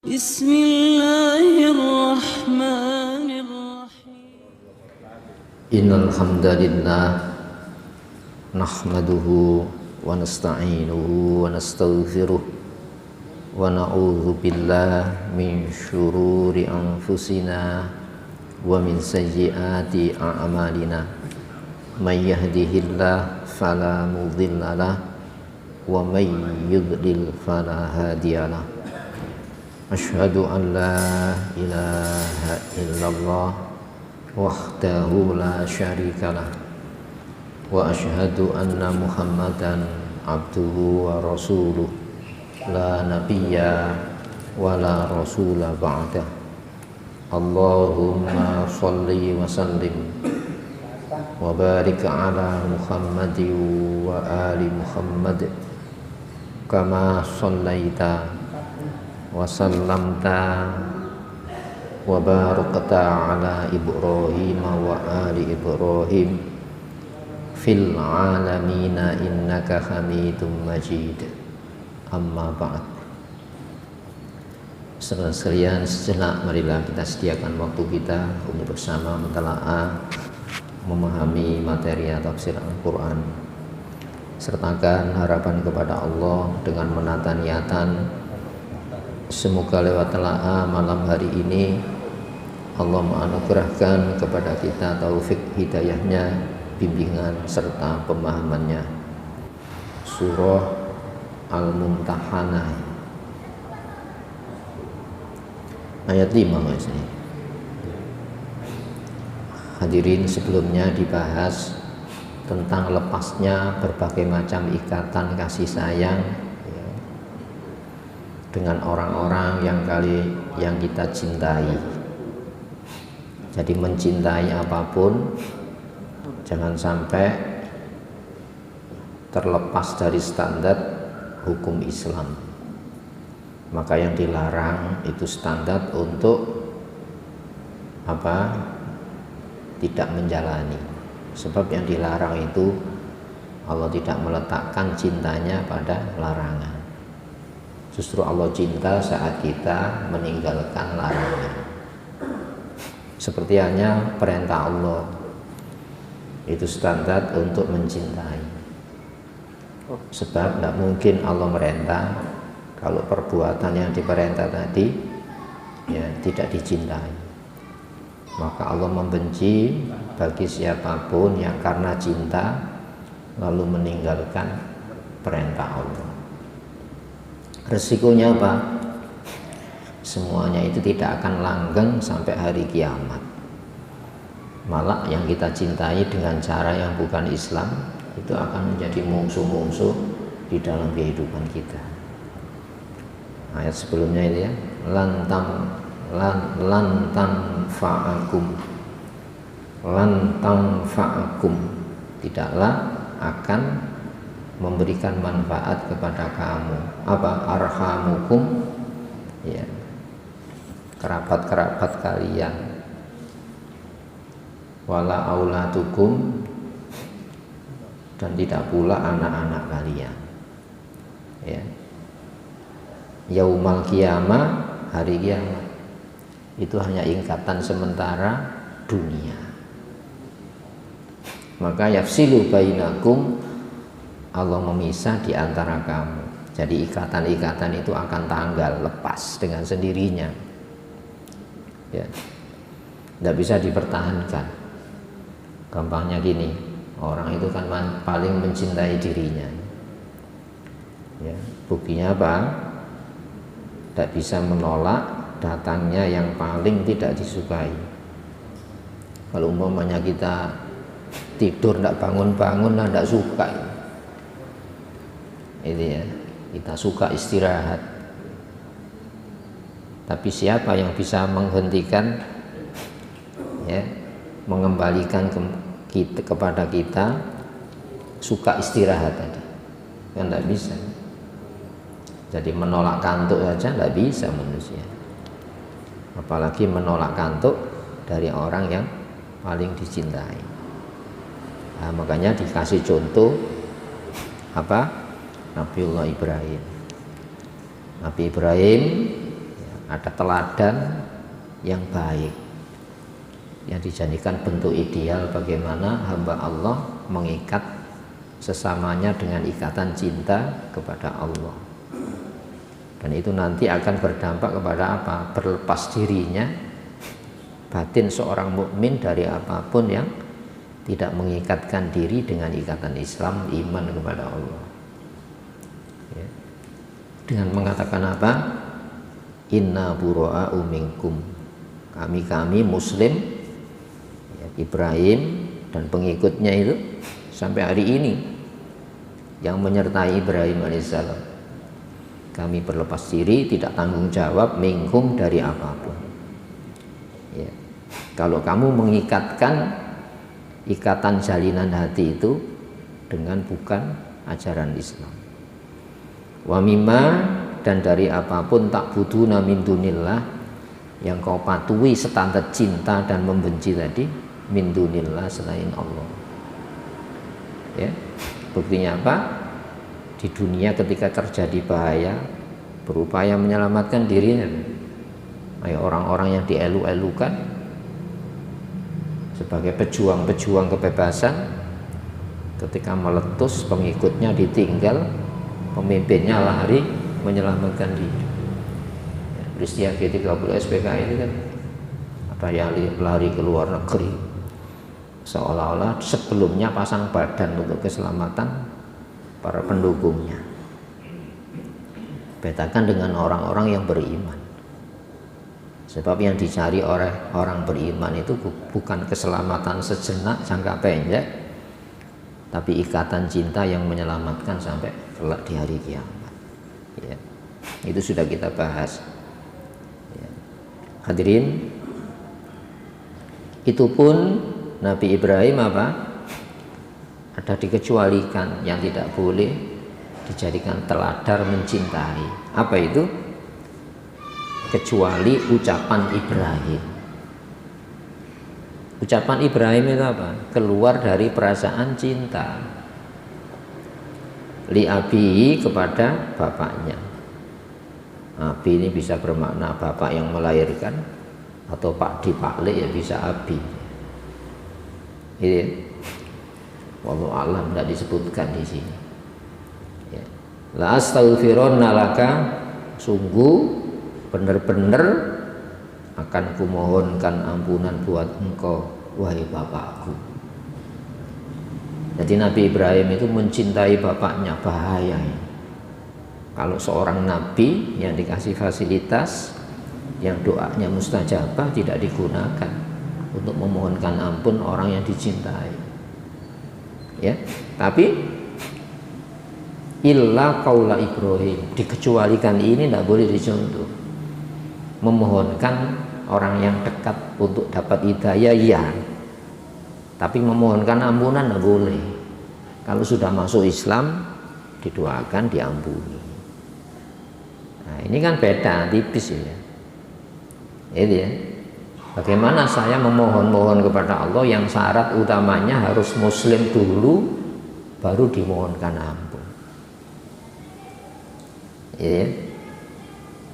Bismillahirrahmanirrahim. Innal hamdalillah nahmaduhu wa nasta'inuhu wa nastaghfiruh wa na'udzu billahi min syururi anfusina wa min sayyiati a'malina. May yahdihillahu fala mudhillalah wa may yudlil fala hadiyalah. Asyhadu an la ilaha illallah wahdahu la syarikalah wa asyhadu anna Muhammadan abduhu wa rasuluh la nabiyya wa la rasula ba'dah. Allahumma shalli wa sallim wa barik ala Muhammadin wa ali Muhammad kama shallaita wa sallamta wa barakta ala Ibrahim wa ali Ibrahim fil alamina innaka hamidum majid. Amma ba'd. Saudara sekalian, sejenak marilah kita sediakan waktu kita untuk bersama mentelaah memahami materi tafsir Al-Quran. Sertakan harapan kepada Allah dengan menata niatan, semoga lewat telaah malam hari ini Allah menganugerahkan kepada kita taufik hidayahnya, bimbingan serta pemahamannya. Surah Al-Mumtahanah ayat 5 Mas. Hadirin, sebelumnya dibahas tentang lepasnya berbagai macam ikatan kasih sayang dengan orang-orang yang kita cintai. Jadi mencintai apapun jangan sampai terlepas dari standar hukum Islam. Maka yang dilarang itu standar untuk tidak menjalani. Sebab yang dilarang itu Allah tidak meletakkan cintanya pada larangan. Justru Allah cinta saat kita meninggalkan larangan. Seperti hanya perintah Allah itu standar untuk mencintai. Sebab tidak mungkin Allah merintah kalau perbuatan yang diperintah tadi tidak dicintai. Maka Allah membenci bagi siapapun yang karena cinta lalu meninggalkan perintah Allah. Resikonya apa? Semuanya itu tidak akan langgeng sampai hari kiamat. Malah yang kita cintai dengan cara yang bukan Islam itu akan menjadi musuh-musuh di dalam kehidupan kita. Ayat sebelumnya itu ya, lantam fa'akum, tidaklah akan memberikan manfaat kepada kamu. Arhamukum, ya, kerabat-kerabat kalian, wala auladukum, dan tidak pula anak-anak kalian. Ya. Yaumal qiyamah, hari kiamat, itu hanya ingkatan sementara dunia. Maka yafsilu bainakum, Allah memisah di antara kamu. Jadi ikatan-ikatan itu akan tanggal, lepas dengan sendirinya. Ya. Tidak bisa dipertahankan. Gampangnya gini, orang itu kan paling mencintai dirinya. Ya. Buktinya apa? Tidak bisa menolak datangnya yang paling tidak disukai. Kalau umpamanya kita tidur tidak bangun-bangun, tidak suka. Ini ya, kita suka istirahat. Tapi siapa yang bisa menghentikan, ya, mengembalikan kepada kita suka istirahat tadi? Kan tidak bisa. Jadi menolak kantuk saja tidak bisa manusia. Apalagi menolak kantuk dari orang yang paling dicintai. Nah, makanya dikasih contoh Nabiullah Ibrahim. Nabi Ibrahim ada teladan yang baik yang dijadikan bentuk ideal bagaimana hamba Allah mengikat sesamanya dengan ikatan cinta kepada Allah. Dan itu nanti akan berdampak kepada apa? Berlepas dirinya batin seorang mukmin dari apapun yang tidak mengikatkan diri dengan ikatan Islam, iman kepada Allah. Ya. Dengan mengatakan apa? Inna bura'a'u minkum. Kami Muslim, ya, Ibrahim dan pengikutnya itu sampai hari ini yang menyertai Ibrahim alaihissalam. Kami berlepas diri, tidak tanggung jawab minkum dari apapun. Ya. Kalau kamu mengikatkan ikatan jalinan hati itu dengan bukan ajaran Islam. Wa mimma, dan dari apapun tak buduna min dunillah, yang kau patuhi standar cinta dan membenci tadi, min dunillah, selain Allah. Ya, buktinya apa? Di dunia ketika terjadi bahaya berupaya menyelamatkan dirinya. Ayo orang-orang yang dielu-elukan sebagai pejuang-pejuang kebebasan, ketika meletus pengikutnya ditinggal, pemimpinnya lari menyelamatkan diri. Ya, peristiwa G30 SPKI ini kan ada yang lari ke luar negeri, seolah-olah sebelumnya pasang badan untuk keselamatan para pendukungnya. Bedakan dengan orang-orang yang beriman. Sebab yang dicari oleh orang beriman itu bukan keselamatan sejenak jangka pendek, tapi ikatan cinta yang menyelamatkan sampai kelak di hari kiamat. Ya, itu sudah kita bahas. Ya. Hadirin, itu pun Nabi Ibrahim apa? Ada dikecualikan yang tidak boleh dijadikan teladar mencintai. Apa itu? Kecuali ucapan Ibrahim. Ucapan Ibrahim itu apa? Keluar dari perasaan cinta. Li abi, kepada bapaknya. Abi ini bisa bermakna bapak yang melahirkan, atau pak di pak le ya bisa abi. Ini wallahu alam, tidak disebutkan di sini. Ya. La astaghfironna laka, sungguh benar-benar akan kumohonkan ampunan buat engkau, wahai bapakku. Jadi Nabi Ibrahim itu mencintai bapaknya. Bahaya ini. Kalau seorang nabi yang dikasih fasilitas, yang doanya mustajabah, tidak digunakan untuk memohonkan ampun orang yang dicintai. Ya, tapi illa qaula Ibrahim, dikecualikan ini tidak boleh dicontoh. Memohonkan orang yang dekat untuk dapat hidayah, ya, tapi memohonkan ampunan tidak boleh. Kalau sudah masuk Islam, didoakan diampuni. Nah, ini kan beda, tipis ya. Ini ya. Bagaimana saya memohon-mohon kepada Allah yang syarat utamanya harus Muslim dulu, baru dimohonkan ampun. Ya.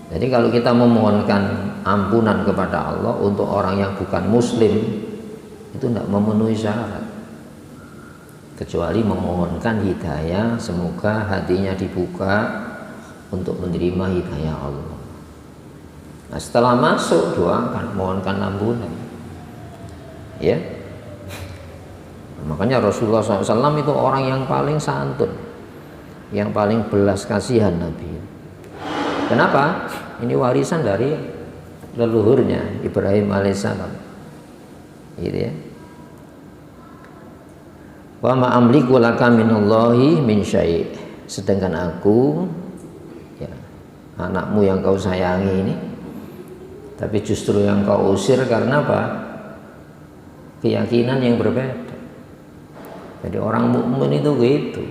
Jadi kalau kita memohonkan ampunan kepada Allah untuk orang yang bukan Muslim, itu tidak memenuhi syarat, kecuali memohonkan hidayah, semoga hatinya dibuka untuk menerima hidayah Allah. Nah, setelah masuk doakan, mohonkan ampunan. Ya, makanya Rasulullah SAW itu orang yang paling santun, yang paling belas kasihan Nabi. Kenapa? Ini warisan dari leluhurnya Ibrahim alaihissalam. Gitu ya. Wa ma amliku laka minallahi min syai'. Sedangkan aku, ya, anakmu yang kau sayangi ini, tapi justru yang kau usir karena apa? Keyakinan yang berbeda. Jadi orang mukmin itu gitu.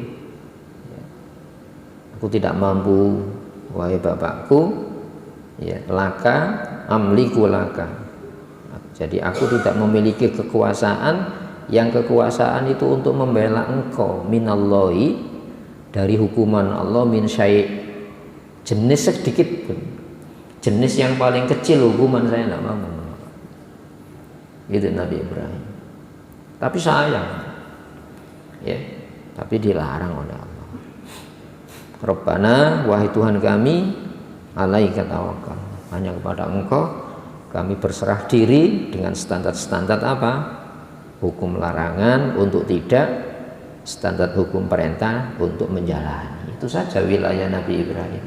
Aku tidak mampu, wahai bapakku, ya, laka amliku laka. Jadi aku tidak memiliki kekuasaan, yang kekuasaan itu untuk membela engkau, minallahi, dari hukuman Allah, min syai', jenis sedikit pun. Jenis yang paling kecil hukuman saya tidak mau. Itu Nabi Ibrahim. Tapi sayang, ya, tapi dilarang oleh Allah. Rabbana, wahai Tuhan kami, alaika tawakkal, hanya kepada Engkau kami berserah diri dengan standar-standar apa? Hukum larangan untuk tidak, standar hukum perintah untuk menjalani. Itu saja wilayah Nabi Ibrahim.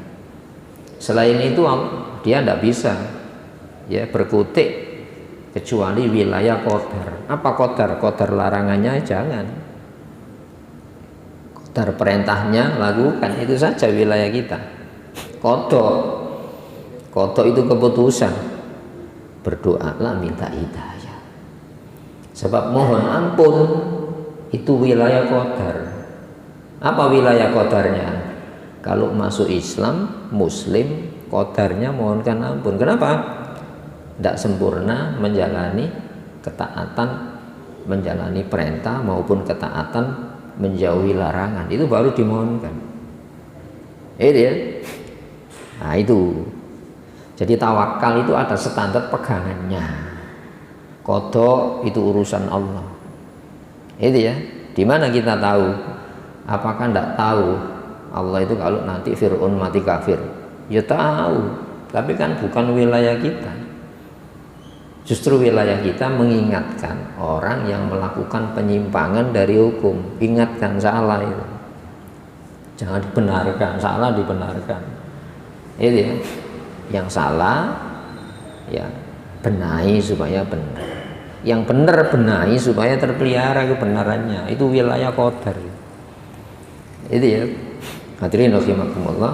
Selain itu dia tidak bisa ya berkutik kecuali wilayah qadar. Apa qadar? Qadar larangannya jangan, qadar perintahnya lakukan. Itu saja wilayah kita. Qadar itu keputusan. Berdoalah minta hidayah. Sebab mohon ampun itu wilayah qadar. Apa wilayah qadarnya? Kalau masuk Islam, Muslim, qadarnya mohonkan ampun. Kenapa? Tidak sempurna menjalani ketaatan, menjalani perintah maupun ketaatan, menjauhi larangan. Itu baru dimohonkan. Itu ya. Nah itu. Jadi tawakal itu ada standar pegangannya. Qada itu urusan Allah. Itu ya. Di mana kita tahu? Apakah tidak tahu Allah itu kalau nanti Fir'aun mati kafir? Ya tahu, tapi kan bukan wilayah kita. Justru wilayah kita mengingatkan orang yang melakukan penyimpangan dari hukum. Ingatkan salah itu, jangan dibenarkan. Salah dibenarkan. Itu ya. Yang salah ya benahi supaya benar. Yang benar benahi supaya terpelihara kebenarannya. Itu wilayah qadar. Itu ya. Hadirin rahimakumullah,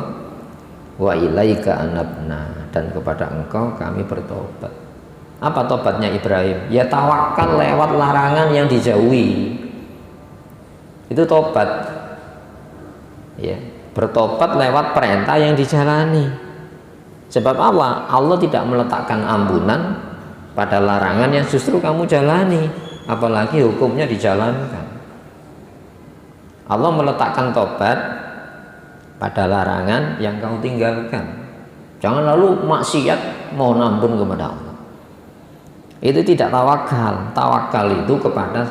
wa ilaika anabna, dan kepada Engkau kami bertobat. Apa tobatnya Ibrahim? Ya tawakal lewat larangan yang dijauhi. Itu tobat. Ya, bertobat lewat perintah yang dijalani. Sebab Allah tidak meletakkan ampunan pada larangan yang justru kamu jalani, apalagi hukumnya dijalankan. Allah meletakkan tobat pada larangan yang kau tinggalkan. Jangan lalu maksiat mohon ampun kepada Allah. Itu tidak tawakal. Tawakal itu kepada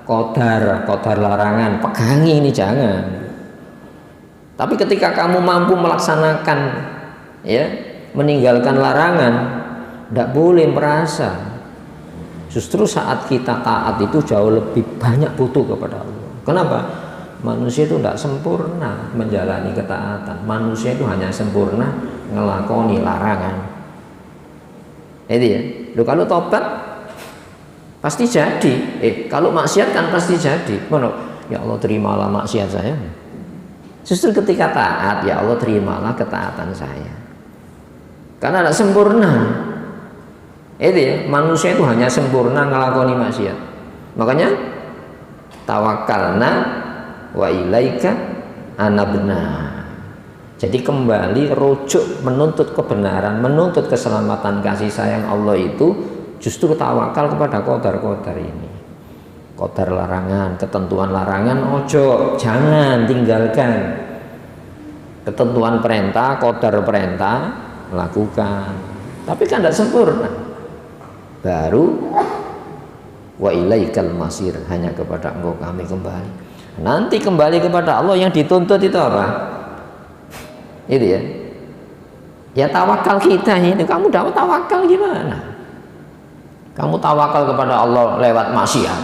qadar larangan. Pegangi ini jangan. Tapi ketika kamu mampu melaksanakan ya, meninggalkan larangan, tidak boleh merasa. Justru saat kita taat itu jauh lebih banyak butuh kepada Allah. Kenapa? Manusia itu tidak sempurna menjalani ketaatan. Manusia itu hanya sempurna ngelakoni larangan. Itu ya. Loh, kalau tobat pasti jadi. Kalau maksiat kan pasti jadi. Ya Allah terimalah maksiat saya. Justru ketika taat, ya Allah terimalah ketaatan saya. Karena tidak sempurna. Itu ya. Manusia itu hanya sempurna ngelakoni maksiat. Makanya tawakalna wa ilaika anabna. Jadi kembali rujuk menuntut kebenaran, menuntut keselamatan, kasih sayang Allah itu justru tawakal kepada qadar-qadar ini. Qadar larangan, ketentuan larangan ojo, jangan tinggalkan. Ketentuan perintah, qadar perintah lakukan. Tapi kan tidak sempurna. Baru wa ilaikal masir, hanya kepada Engkau kami kembali. Nanti kembali kepada Allah yang dituntut itu apa? Itu ya. Ya tawakal kita ini. Kamu dapat tawakal gimana? Kamu tawakal kepada Allah lewat maksiat.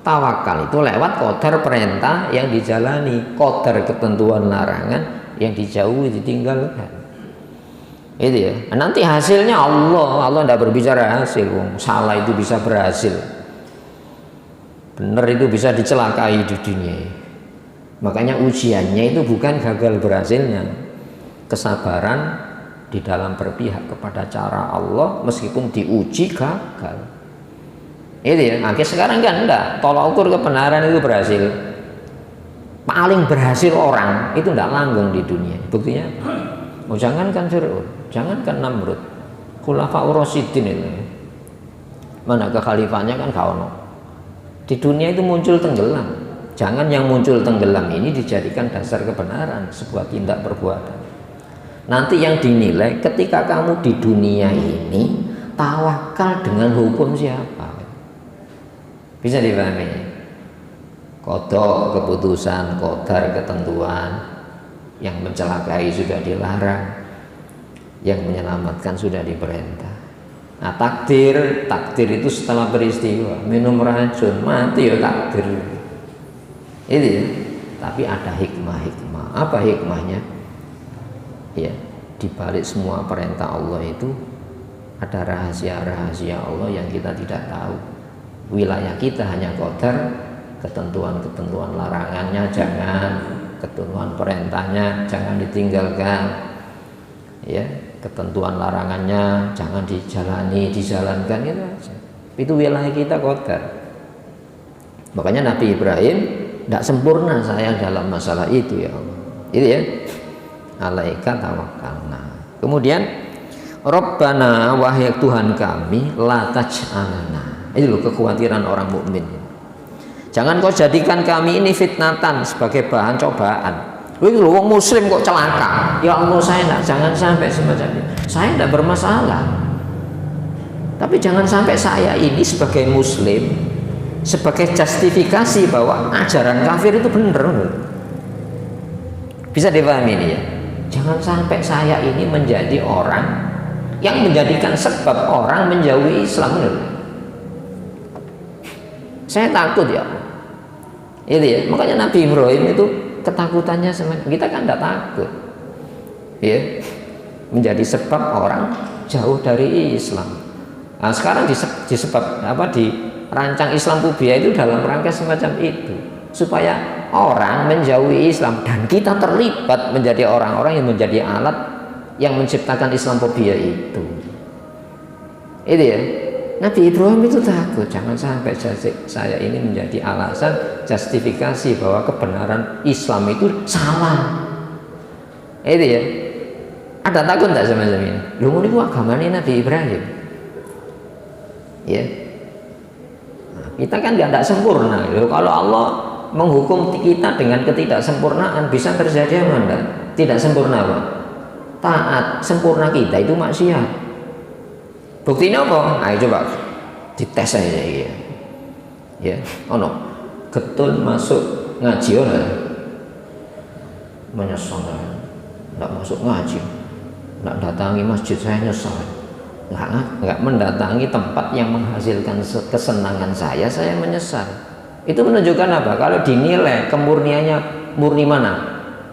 Tawakal itu lewat qadar perintah yang dijalani, qadar ketentuan larangan yang dijauhi, ditinggalkan. Itu ya. Nanti hasilnya Allah tidak berbicara hasil. Salah itu bisa berhasil. Benar itu bisa dicelakai di dunia. Makanya ujiannya itu bukan gagal berhasilnya, kesabaran di dalam berpihak kepada cara Allah meskipun diuji gagal. Itu ya. Akhirnya sekarang kan enggak, tolak ukur kebenaran itu berhasil. Paling berhasil orang itu enggak langgeng di dunia. Buktinya jangankan Fir'aun, jangankan Namrud, Khulafaur Rasyidin itu. Mana kekhalifannya kan kaono. Di dunia itu muncul tenggelam. Jangan yang muncul tenggelam ini dijadikan dasar kebenaran sebuah tindak perbuatan. Nanti yang dinilai ketika kamu di dunia ini tawakal dengan hukum siapa. Bisa dipahami? Qada keputusan, qadar ketentuan, yang mencelakai sudah dilarang, yang menyelamatkan sudah diperintah. Nah, takdir itu setelah peristiwa, minum racun, mati ya takdir. Itu ya. Tapi ada hikmah. Apa hikmahnya? Ya, di balik semua perintah Allah itu ada rahasia-rahasia Allah yang kita tidak tahu. Wilayah kita hanya qadar, ketentuan-ketentuan larangannya jangan, ketentuan perintahnya jangan ditinggalkan. Ya, ketentuan larangannya jangan dijalankan itu aja. Itu wilayah kita qadar. Makanya Nabi Ibrahim tidak sempurna saya dalam masalah itu ya Allah. Itu ya. Alaika tawakkalna. Kemudian Rabbana wahai Tuhan kami la taj'alna. Itu loh kekhawatiran orang mukmin. Jangan kau jadikan kami ini fitnatan sebagai bahan cobaan. Wih, wong muslim kok celaka. Ya Allah, jangan sampai semacam ini. Saya tidak bermasalah. Tapi jangan sampai saya ini sebagai muslim sebagai justifikasi bahwa ajaran kafir itu benar. Bisa dipahami ini ya. Jangan sampai saya ini menjadi orang yang menjadikan sebab orang menjauhi Islam. Saya takut ya. Itu ya. Makanya Nabi Ibrahim itu ketakutannya semacam kita kan tidak takut. Ya. Menjadi sebab orang jauh dari Islam. Nah, sekarang dirancang Islamofobia itu dalam rangka semacam itu, supaya orang menjauhi Islam dan kita terlibat menjadi orang-orang yang menjadi alat yang menciptakan Islamofobia itu. Itu ya. Nabi Ibrahim itu takut jangan sampai saya ini menjadi alasan justifikasi bahwa kebenaran Islam itu salah. Itu ya. Ada takut tidak semacam ini? Lu ini agamanya Nabi Ibrahim. Ya. Nah, kita kan tidak sempurna. Kalau Allah menghukum kita dengan ketidaksempurnaan, bisa terjadi apa enggak? Tidak sempurna apa? Taat. Sempurna kita itu maksiat. Buktinya apa? Ayo coba dites aja ya. Ya, ono getun masuk ngaji ora? Menyesal. Enggak masuk ngaji. Enggak datangi masjid, saya nyesal. Enggak mendatangi tempat yang menghasilkan kesenangan saya menyesal. Itu menunjukkan apa? Kalau dinilai kemurniannya murni mana?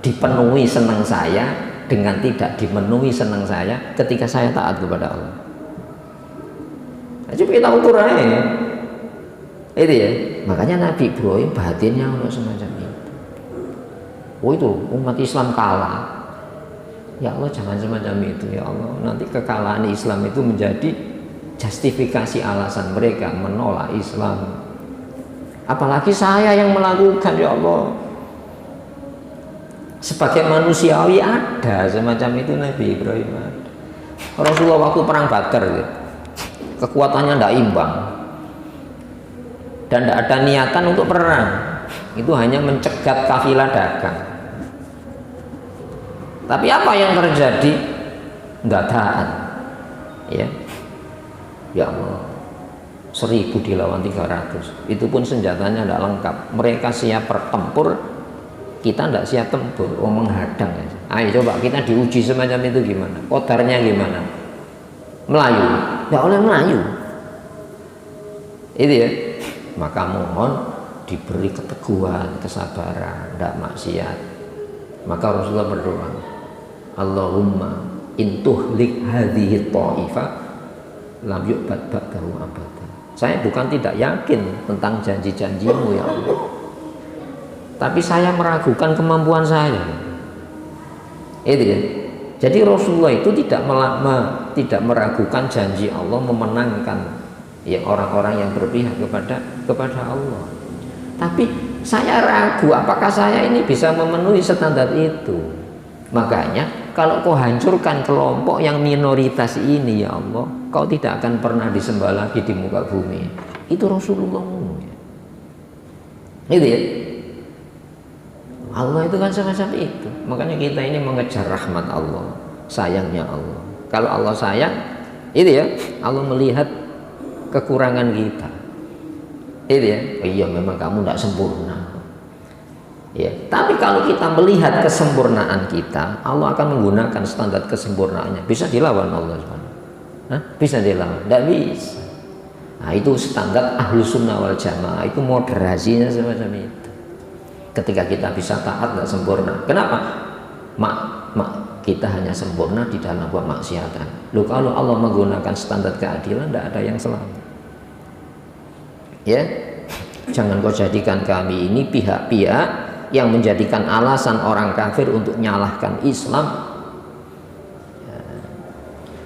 Dipenuhi senang saya dengan tidak dimenuhi senang saya ketika saya taat kepada Allah. Nah, coba kita ukur aja. Itu ya. Makanya Nabi Ibrahim batinnya untuk semacam itu. Oh itu umat Islam kalah. Ya Allah, jangan semacam itu ya Allah. Nanti kekalahan Islam itu menjadi justifikasi alasan mereka menolak Islam. Apalagi saya yang melakukan ya Allah. Sebagai manusiawi ada semacam itu Nabi Ibrahim ada. Rasulullah waktu perang Badar gitu, kekuatannya tidak imbang dan tidak ada niatan untuk perang. Itu hanya mencegat kafilah dagang. Tapi apa yang terjadi? Tidak taat. Ya. Ya Allah. 1000 dilawan 300. Itu pun senjatanya tidak lengkap. Mereka siap bertempur, kita tidak siap tempur, menghadang aja. Ayo coba kita diuji semacam itu gimana? Kodarnya gimana? Melayu, tidak oleh Melayu. Itu ya. Maka mohon diberi keteguhan, kesabaran, tidak maksiat. Maka Rasulullah berdoa, Allahumma intuhlik hadhihi ta'ifah lam yu'bad ba'dahu abada. Saya bukan tidak yakin tentang janji-janjimu ya Allah, tapi saya meragukan kemampuan saya. Itu ya. Jadi Rasulullah itu tidak meragukan janji Allah memenangkan ya orang-orang yang berpihak kepada Allah. Tapi saya ragu apakah saya ini bisa memenuhi standar itu. Makanya kalau kau hancurkan kelompok yang minoritas ini ya Allah, kau tidak akan pernah disembah lagi di muka bumi. Itu Rasulullah. Itu ya. Allah itu kan semacam itu. Makanya kita ini mengejar rahmat Allah. sayangnya Allah. Kalau Allah sayang, itu ya, Allah melihat kekurangan kita. Itu ya, oh iya memang kamu tidak sempurna. Ya, tapi kalau kita melihat kesempurnaan kita, Allah akan menggunakan standar kesempurnaannya. Bisa dilawan Allah Subhanahu. Bisa dilawan? Tidak bisa. Nah, itu standar Ahlus Sunnah wal Jamaah, itu moderasinya semacam itu. Ketika kita bisa taat tidak sempurna. Kenapa? Kita hanya sempurna di dalam kemaksiatan. Loh, kalau Allah menggunakan standar keadilan, tidak ada yang selamat. Ya, jangan kau jadikan kami ini pihak-pihak yang menjadikan alasan orang kafir untuk menyalahkan Islam.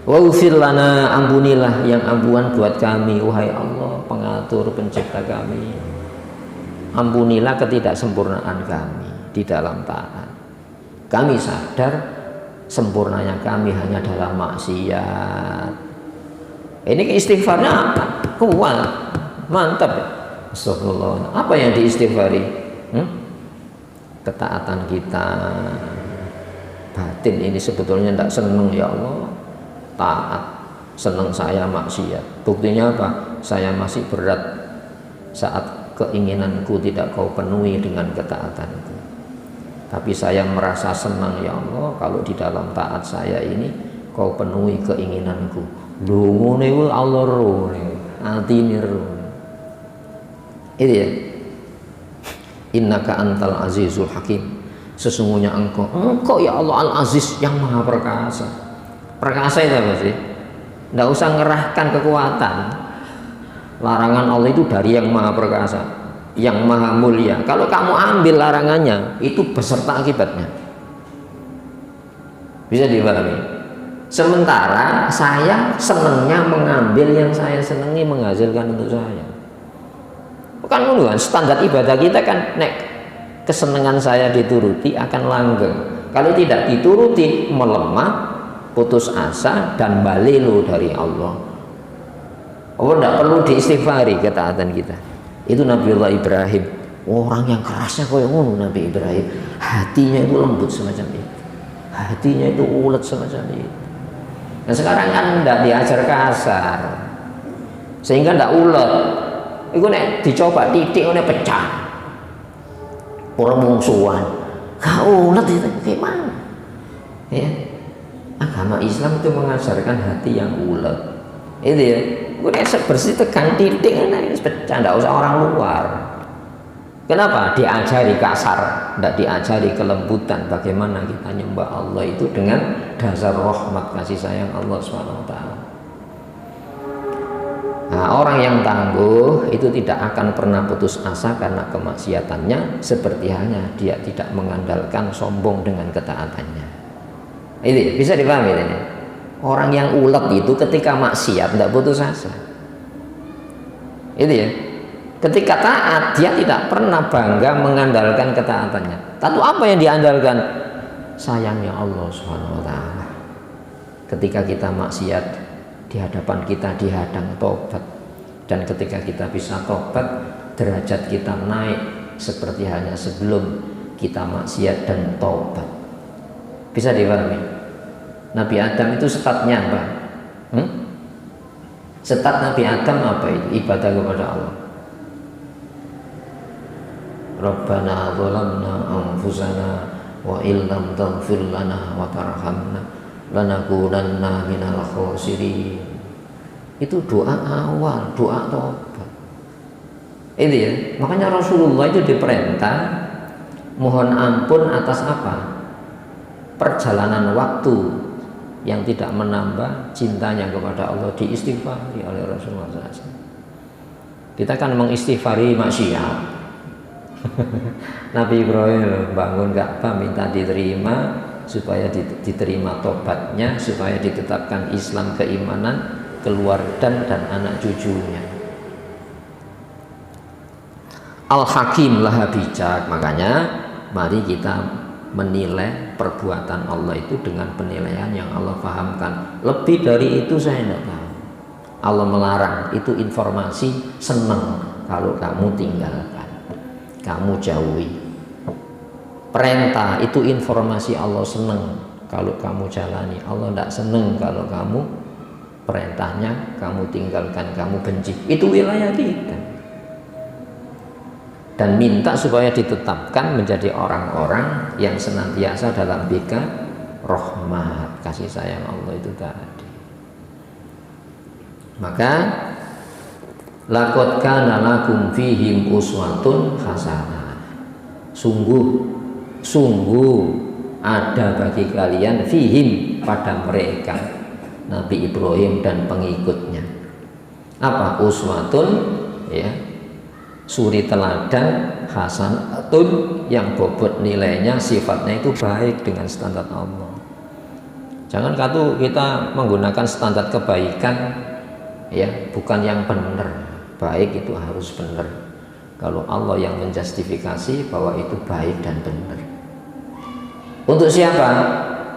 Wa ufir lana, ampunilah yang ampuan buat kami, wahai Allah pengatur pencipta kami. Ampunilah ketidaksempurnaan kami di dalam taat. Kami sadar sempurnanya kami hanya dalam maksiat. Ini istighfarnya apa? Kuat, mantap ya. Astagfirullah. Apa yang diistighfari? Ketaatan kita. Batin ini sebetulnya tidak senang ya Allah, taat. Senang saya maksiat. Buktinya apa? Saya masih berat saat keinginanku tidak kau penuhi dengan ketaatanku. Tapi saya merasa senang ya Allah kalau di dalam taat saya ini kau penuhi keinginanku. Lu ngene Allah ro, atine ro. Itu ya. Innaka antal azizul hakim. Sesungguhnya engkau ya Allah al-aziz yang maha perkasa. Perkasa itu apa sih? Tidak usah ngerahkan kekuatan. Larangan Allah itu dari yang maha perkasa, yang maha mulia. Kalau kamu ambil larangannya, itu beserta akibatnya. Bisa dipahami? Sementara saya senangnya mengambil yang saya senangi menghasilkan untuk saya. Kan standar ibadah kita kan nek kesenangan saya dituruti akan langgeng. Kalau tidak dituruti melemah, putus asa dan balelo dari Allah. Oh, tidak perlu diistighfari ketaatan kita. Itu Nabiullah Ibrahim, orang yang kerasnya kayak ngono. Nabi Ibrahim hatinya itu lembut semacam itu, hatinya itu ulet semacam itu. Nah sekarang kan tidak diajar kasar sehingga tidak ulet. Itu nek dicoba titik nek pecah, orang mungsuhan gak ulet itu gimana ya. Agama Islam itu mengajarkan hati yang ulet. Itu ya, gue bersih tekan titik nek pecah, tidak usah orang luar. Kenapa? Diajari kasar, tidak diajari kelembutan. Bagaimana kita nyembah Allah itu dengan dasar rahmat kasih sayang Allah SWT. Nah, orang yang tangguh itu tidak akan pernah putus asa karena kemaksiatannya, seperti halnya dia tidak mengandalkan sombong dengan ketaatannya. Ini bisa dipahami ini. Orang yang ulet itu ketika maksiat tidak putus asa. Itu ya. Ketika taat dia tidak pernah bangga mengandalkan ketaatannya. Lalu apa yang diandalkan? Sayangnya Allah SWT. Ketika kita maksiat, di hadapan kita dihadang tobat, dan ketika kita bisa tobat, derajat kita naik seperti halnya sebelum kita maksiat dan tobat. Bisa dipahami? Nabi Adam itu setatnya apa? Setat Nabi Adam apa itu? Ibadah kepada Allah. Rabbana zalamna anfusana wa illam taghfir lana wa tarhamna lanakunanna minal khasirin. Itu doa awal, doa tobat. Itu ya, makanya Rasulullah itu diperintah mohon ampun atas apa? Perjalanan waktu yang tidak menambah cintanya kepada Allah, diistighfari oleh Rasulullah SAW. Kita kan mengistighfari maksiat. Nabi Ibrahim bangun Ka'bah minta diterima, supaya diterima tobatnya, supaya ditetapkan Islam keimanan, keluarga dan anak cucunya. Al-Hakim Maha bijak. Makanya mari kita menilai perbuatan Allah itu dengan penilaian yang Allah pahamkan. Lebih dari itu saya tidak tahu. Allah melarang itu informasi senang kalau kamu tinggalkan, kamu jauhi. Perintah itu informasi Allah senang kalau kamu jalani. Allah tidak senang kalau kamu perintahnya kamu tinggalkan, kamu benci. Itu wilayah kita. Dan minta supaya ditetapkan menjadi orang-orang yang senantiasa dalam bika rahmat, kasih sayang Allah itu tadi. Maka laqad kana lakum fihim uswatun hasanah. Sungguh ada bagi kalian fihim, pada mereka, Nabi Ibrahim dan pengikutnya. Apa uswatun? Ya, suri teladan, hasanatun, yang bobot nilainya, sifatnya itu baik dengan standar Allah. Jangan kita menggunakan standar kebaikan, ya, bukan yang benar. Baik itu harus benar. Kalau Allah yang menjustifikasi bahwa itu baik dan benar. Untuk siapa?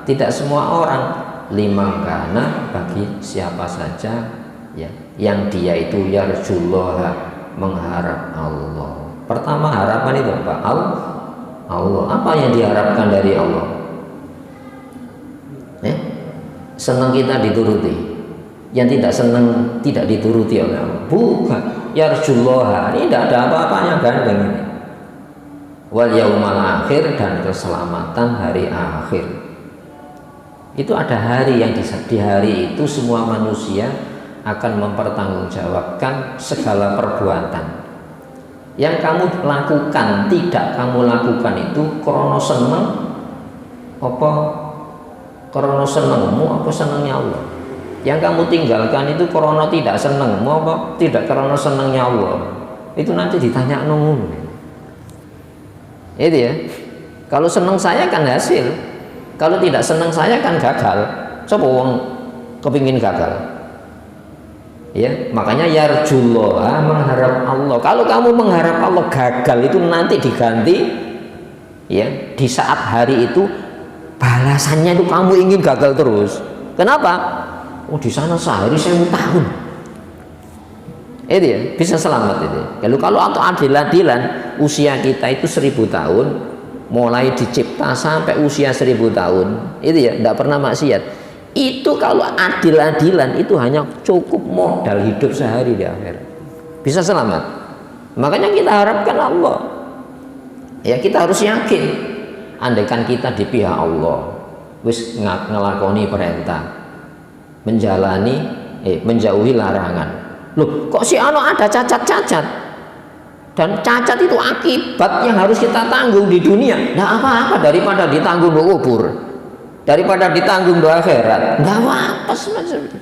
Tidak semua orang. Liman kana, bagi siapa saja, ya, yang dia itu yarjullaha, mengharap Allah. Pertama harapan itu apa? Allah. Apa yang diharapkan dari Allah? Senang kita dituruti. Yang tidak senang tidak dituruti oleh Allah. Bukan. Yarjullaha, ini tidak ada apa-apanya gandeng ini. Wal yaumal akhir, dan keselamatan hari akhir. Itu ada hari yang di hari itu semua manusia akan mempertanggungjawabkan segala perbuatan yang kamu lakukan, tidak kamu lakukan itu krono seneng apa krono senengmu apa senengnya Allah. Yang kamu tinggalkan itu krono tidak senengmu apa tidak krono senengnya Allah. Itu nanti ditanya nunggu. Itu ya. Kalau seneng saya kan hasil, kalau tidak seneng saya kan gagal. Coba wong kepingin gagal. Ya, makanya yarjullah, mengharap Allah. Kalau kamu mengharap Allah gagal itu nanti diganti, ya, di saat hari itu balasannya itu kamu ingin gagal terus. Kenapa? Oh, di sana sehari 1000 tahun. Itu ya, bisa selamat itu. Kalau atau adil-adilan usia kita itu 1000 tahun, mulai dicipta sampai usia 1000 tahun, itu ya, tidak pernah maksiat. Itu kalau adil-adilan itu hanya cukup modal hidup sehari di akhirat, bisa selamat. Makanya kita harapkan Allah. Ya, kita harus yakin, andaikan kita di pihak Allah, wis ngelakoni perintah, menjauhi larangan. Loh, kok si ano ada cacat-cacat? Dan cacat itu akibat yang harus kita tanggung di dunia. Nah, apa-apa daripada ditanggung di kubur, daripada ditanggung di akhirat. Nggak apa-apa semacam itu.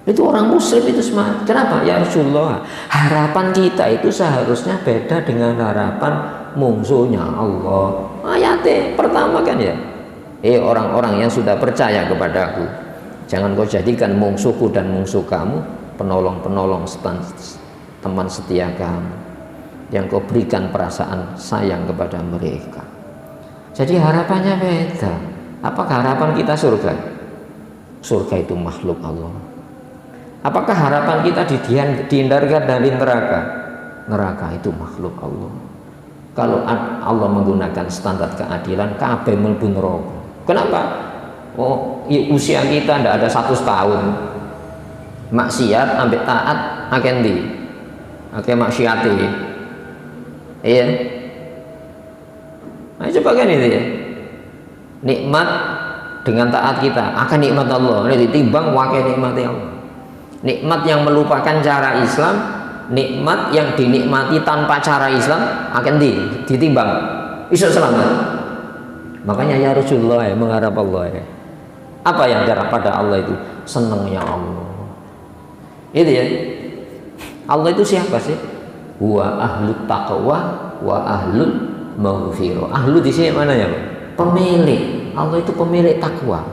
Itu orang muslim itu semangat. Kenapa? Ya Rasulullah, harapan kita itu seharusnya beda dengan harapan musuhnya Allah. Ayatnya pertama kan ya, orang-orang yang sudah percaya kepadaku, jangan kau jadikan musuhku dan musuh kamu penolong-penolong, teman setia kamu, yang kau berikan perasaan sayang kepada mereka. Jadi harapannya beda. Apakah harapan kita surga? Surga itu makhluk Allah. Apakah harapan kita dihindarkan dari neraka? Neraka itu makhluk Allah. Kalau Allah menggunakan standar keadilan, kabeh mlebu neraka. Kenapa? Oh, usia kita tidak ada 100 tahun. Maksiat ambek taat akan di akeh maksiati. Iya. Nah, coba kan itu ya. Nikmat dengan taat kita akan nikmat Allah. Ini ditimbang wakil nikmat Allah. Nikmat yang melupakan cara Islam, nikmat yang dinikmati tanpa cara Islam akan ditimbang. Bisa selamat. Makanya ya Rasulullah mengharap Allah ya. Apa yang darah pada Allah itu? Senangnya Allah. Itu ya. Allah itu siapa sih? Wa ahlut taqwa wa ahlul maghfirah. Ahlu di sini mana ya, Pak? Pemilik. Allah itu pemilik takwa.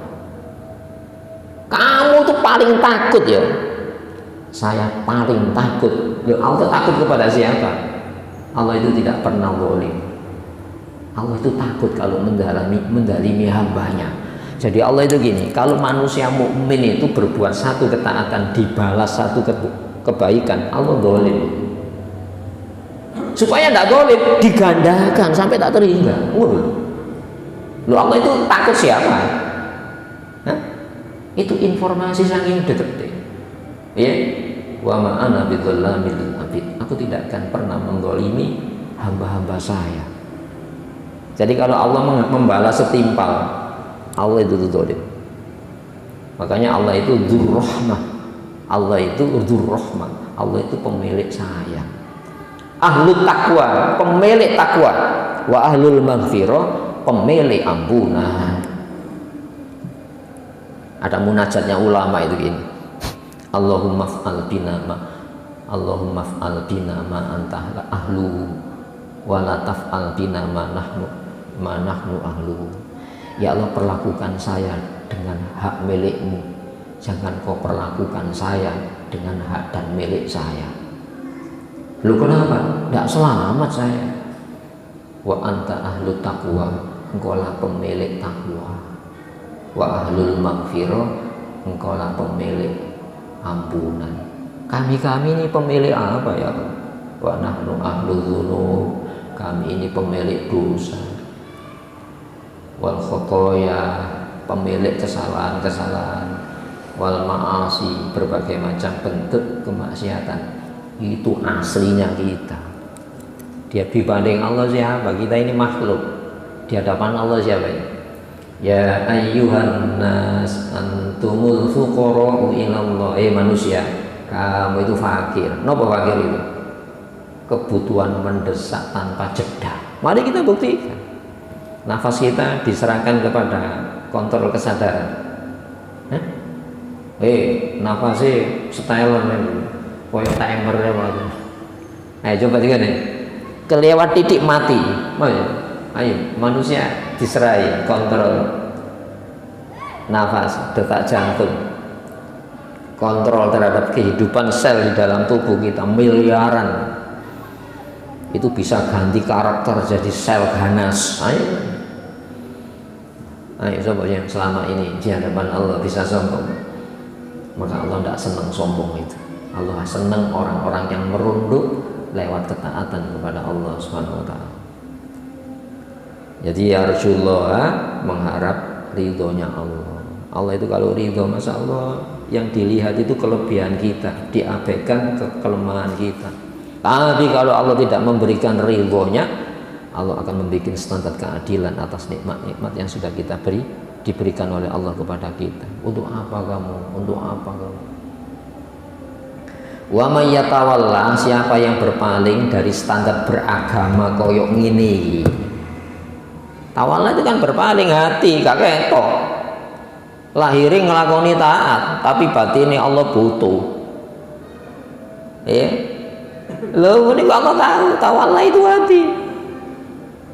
Kamu tuh paling takut ya. Saya paling takut. Ya, Allah takut kepada siapa? Allah itu tidak pernah zalim. Allah itu takut kalau mendalimi hambanya. Jadi Allah itu gini, kalau manusia mukmin itu berbuat satu ketaatan dibalas satu kebaikan, Allah zalim. Supaya tidak zalim, digandakan sampai tak terhingga. Lu Allah itu takut siapa? Hah? Itu informasi saking dekat. Ya, wa ma ana bidzallamil lil abid. Aku tidak akan pernah menggolimi hamba-hamba saya. Jadi kalau Allah membalas setimpal, Allah itu zalim. Makanya Allah itu dzurrahmah. Allah itu dzurrahmah. Allah itu pemilik sayang. Ahlul taqwa, pemilik takwa. Wa ahlul maghfirah, pemilik ampunan. Ada munajatnya ulama itu gini. Allahumma fa'al bina ma anta ahlu wa la taf'al bina ma nahnu ahlu. Ya Allah, perlakukan saya dengan hak milikmu, jangan kau perlakukan saya dengan hak dan milik saya. Lu kenapa? Tidak selamat saya. Wa anta ahlu taqwa, engkau lah pemilik takwa. Wa ahlul maghfirah, engkau lah pemilik ampunan. Kami ini pemilik apa ya? Wa nahnu ahlul dzunub, kami ini pemilik dosa. Wal khotoya, pemilik kesalahan-kesalahan. Wal ma'asi, berbagai macam bentuk kemaksiatan. Itu aslinya kita. Dia dibanding Allah siapa? Kita ini makhluk. Di hadapan Allah siapa ya? Ya ayyuhan nas antumul fuqara'u ilallah. Manusia, kamu itu fakir. Napa fakir itu? Kebutuhan mendesak tanpa jeda. Mari kita buktikan. Nafas kita diserahkan kepada kontrol kesadaran. Nafasnya setelan koyo timer ya. Ayo coba tiga nih. Kelewat titik mati. Ayo manusia diserahi kontrol nafas, detak jantung, kontrol terhadap kehidupan sel di dalam tubuh kita miliaran. Itu bisa ganti karakter jadi sel ganas. Ayo coba yang selama ini di hadapan Allah bisa sombong, maka Allah tidak senang sombong itu. Allah senang orang-orang yang merunduk lewat ketaatan kepada Allah Subhanahu wa taala. Jadi ya Rasulullah mengharap ridhonya Allah. Allah itu kalau ridho, masya Allah, yang dilihat itu kelebihan kita, diabaikan kelemahan kita. Tapi kalau Allah tidak memberikan ridhonya, Allah akan membuat standar keadilan atas nikmat-nikmat yang sudah kita diberikan oleh Allah kepada kita. Untuk apa kamu? Untuk apa kamu? Wa may yatawalla, siapa yang berpaling dari standar beragama koyok ngene. Tawalla itu kan berpaling hati, gak ketok. Lahirin ngelakoni taat, tapi batinnya Allah butuh. Ya. Loh, ini Allah tahu tawalla itu hati.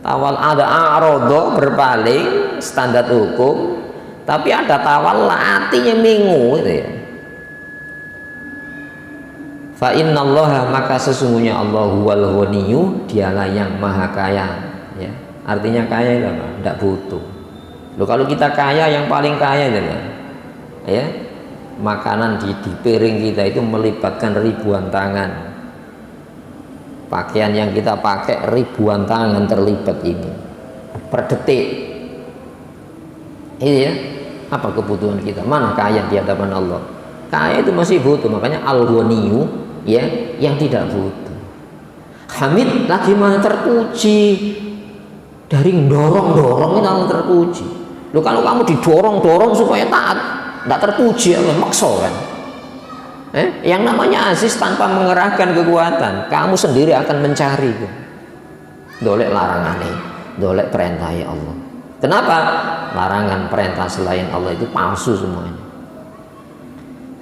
Tawal ada a'rodho, berpaling standar hukum, tapi ada tawalla hatinya mingu gitu ya. Fa innallaha, maka sesungguhnya Allah huwal ghaniyyu, dialah yang maha kaya ya. Artinya kaya itu apa? Tidak butuh. Loh, kalau kita kaya, yang paling kaya itu ya, makanan di piring kita itu melibatkan ribuan tangan. Pakaian yang kita pakai ribuan tangan terlibat ini per detik. Ini ya, apa kebutuhan kita? Mana kaya di hadapan Allah? Kaya itu masih butuh, makanya al-ghaniyyu ya, yang tidak butuh. Hamid lagi mana terpuji. Dari dorong-dorong itu Allah terpuji. Loh, kalau kamu didorong-dorong supaya taat, tidak terpuji, maksa kan? Yang namanya aziz tanpa mengerahkan kekuatan, kamu sendiri akan mencari. Dolek larangannya, dolek perintah ya Allah. Kenapa? Larangan perintah selain Allah itu palsu semuanya.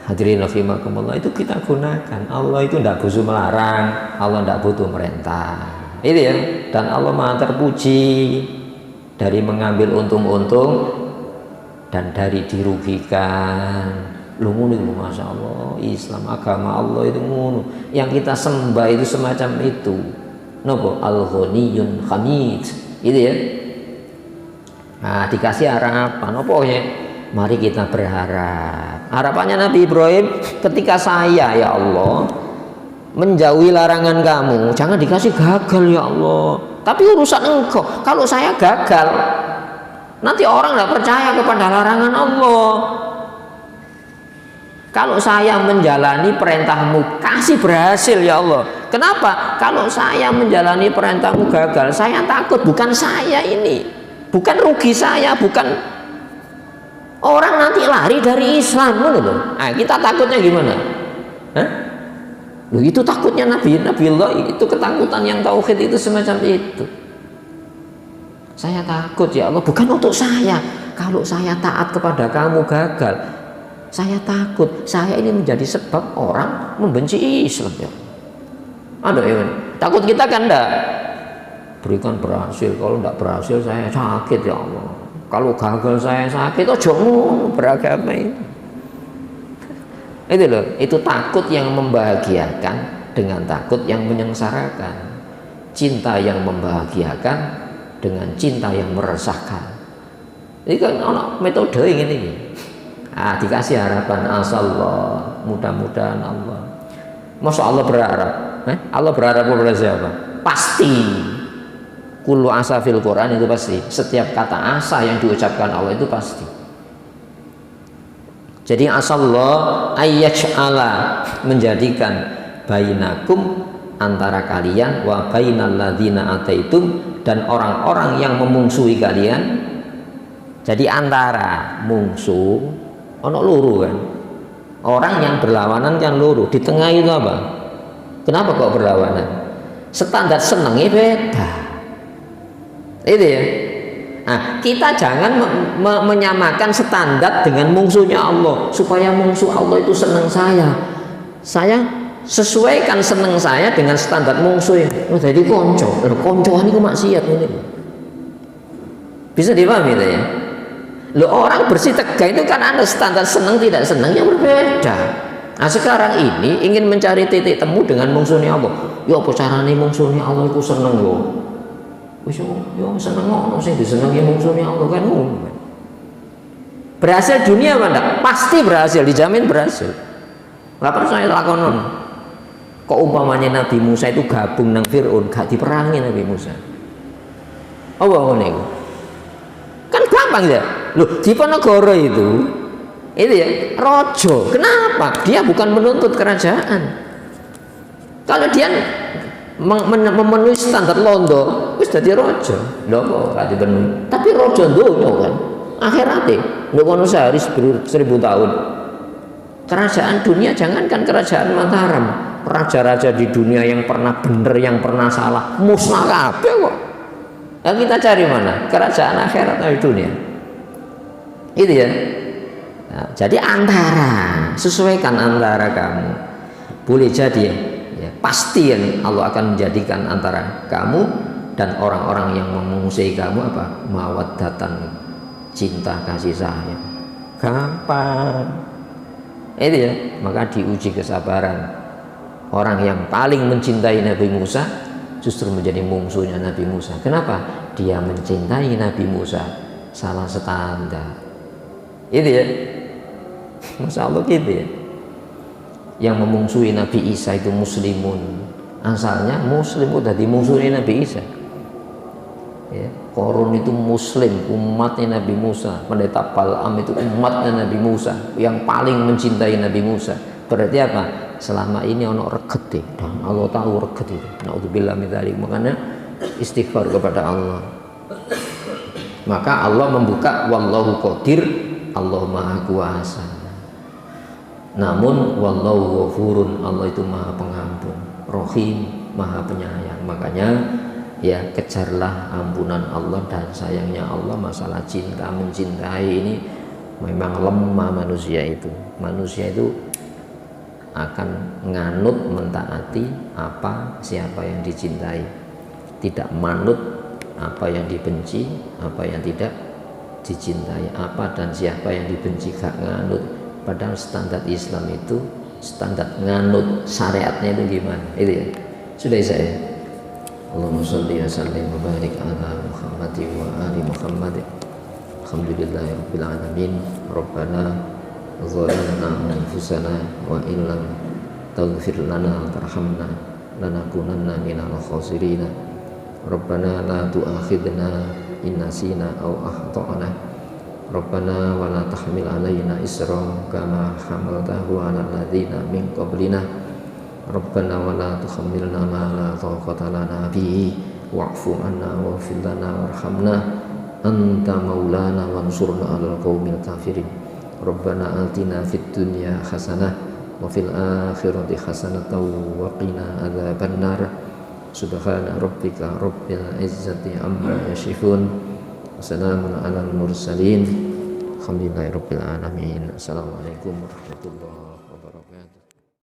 Hadirin rahimakumullah, itu kita gunakan. Allah itu tidak butuh melarang, Allah tidak butuh merintah. Itu ya, dan Allah maha terpuji dari mengambil untung-untung dan dari dirugikan. Lu ngono, masya Allah, Islam agama Allah itu ngono. Yang kita sembah itu semacam itu. Nopo al-ghaniyyun hamid, itu ya. Nah, dikasih harapan, nopo ya? Mari kita berharap. Harapannya Nabi Ibrahim, ketika saya ya Allah menjauhi larangan kamu, jangan dikasih gagal ya Allah. Tapi urusan engkau. Kalau saya gagal, Nanti orang nggak percaya kepada larangan Allah. Kalau saya menjalani perintahmu, kasih berhasil ya Allah. Kenapa? Kalau saya menjalani perintahmu gagal, saya takut bukan saya ini, bukan rugi saya, bukan orang nanti lari dari Islam loh. Nah, kita takutnya gimana? Hah? Loh, itu takutnya Nabiullah, itu ketakutan yang tauhid itu semacam itu. Saya takut ya Allah, bukan untuk saya. Kalau saya taat kepada kamu gagal, saya takut saya ini menjadi sebab orang membenci Islam ya. Ada ya, takut kita kan enggak. Berikan berhasil, kalau enggak berhasil saya sakit ya Allah. Kalau gagal saya sakit, oh jangan beragama itu. Itu loh, itu takut yang membahagiakan dengan takut yang menyengsarakan. Cinta yang membahagiakan dengan cinta yang meresahkan. Ini kan metode ini. Dikasih harapan, asallah, mudah-mudahan Allah. Masa Allah berharap? Allah berharap kepada siapa? Pasti. Kullu asa fil Quran itu pasti. Setiap kata asa yang diucapkan Allah itu pasti. Jadi asallah ayyaj'ala, menjadikan bainakum, antara kalian, wa bainal ladzina ataitum, dan orang-orang yang memungsuhi kalian. Jadi antara mungsuh ono luru kan, orang yang berlawanan kan luru, di tengah itu apa? Kenapa kok berlawanan? Standar senengnya beda. Itu ya. Nah, kita jangan menyamakan standar dengan mungsuhnya Allah, supaya mungsuh Allah itu senang saya. Saya sesuaikan senang saya dengan standar mungsuh. Oh, jadi konco. Koncoan itu maksiat ini. Bisa dipahami ya? Loh, orang bersih tegak itu kan ada standar senang tidak senang yang berbeda. Nah, sekarang ini ingin mencari titik temu dengan mungsuhnya Allah. Ya apa caranya mungsuhnya Allah itu senang yo? Yo senang ngono sing disenengi mungsuhnya Allah kan. Berhasil dunia apa enggak? Pasti berhasil, dijamin berhasil. Enggak percaya lakonon. Kok umpamanya Nabi Musa itu gabung nang Fir'aun, gak diperangi Nabi Musa. Apa ngene iku? Kan gampang ya. Loh, Diponegoro itu ya rojo. Kenapa? Dia bukan menuntut kerajaan. Kalau dia memenuhi standar londo, wis dadi rojo. Lho kok gak dipenuhi. Tapi rojo donya kan. Akhirate ndek ono sehari 1000 tahun. Kerajaan dunia, jangankan kerajaan Mataram, raja-raja di dunia yang pernah bener, yang pernah salah, musnah kabeh kok. Nah, kita cari mana? Kerajaan akhirat atau dunia? Itu ya. Nah, jadi sesuaikan antara kamu. Boleh jadi ya, pasti Allah akan menjadikan antara kamu dan orang-orang yang mengungsi kamu apa? Mawaddatan, cinta kasih sayang. Gampang. Itu ya, maka diuji kesabaran. Orang yang paling mencintai Nabi Musa justru menjadi musuhnya Nabi Musa. Kenapa? Dia mencintai Nabi Musa salah standar. Itu ya, Masya Allah gitu ya. Yang memungsuhi Nabi Isa itu muslimun, asalnya muslim udah dimusuhi Nabi Isa ya. Korun itu muslim, umatnya Nabi Musa. Pendeta Bal'am itu umatnya Nabi Musa, yang paling mencintai Nabi Musa. Berarti apa? Selama ini ono reget dan Allah tahu reget itu. Naudzubillah min dzalik. Makanya istighfar kepada Allah. Maka Allah membuka wallahu qadir, Allah maha kuasa. Namun wallahu ghafurun, Allah itu maha pengampun, Rahim, maha penyayang. Makanya ya kejarlah ampunan Allah dan sayangnya Allah. Masalah cinta mencintai ini memang lemah manusia itu. Manusia itu akan nganut mentaati apa siapa yang dicintai, tidak manut apa yang dibenci, apa yang tidak dicintai, apa dan siapa yang dibenci gak nganut. Padahal standar Islam itu standar nganut syariatnya itu gimana? Itu ya. Sudah saya. Allahumma shalli wa sallim wa barik ala Muhammad wa ali Muhammad. Alhamdulillahirabbil alamin. Rabbana zalamna anfusana wa illam taghfir lana wa tarhamna lanakunanna minal khasirin. Rabbana la tu'akhidna in nasina aw akhtana Rabbana wa la tahmil alaina isran kama hamaltahu 'alal ladzina min qablina Rabbana wa la tuhammilna ma la taqata lana bihi wa'fu 'anna waghfir lana warhamna anta maulana wansurna 'alal qaumil kafirin Rabbana atina fid dunya hasanah wa fil akhirati hasanatan wa qina adzabannar subhana rabbika rabbil izzati amma yasifun Wassalamun alal mursalin Alhamdulillahi rabbil alamin. Assalamualaikum warahmatullahi wabarakatuh.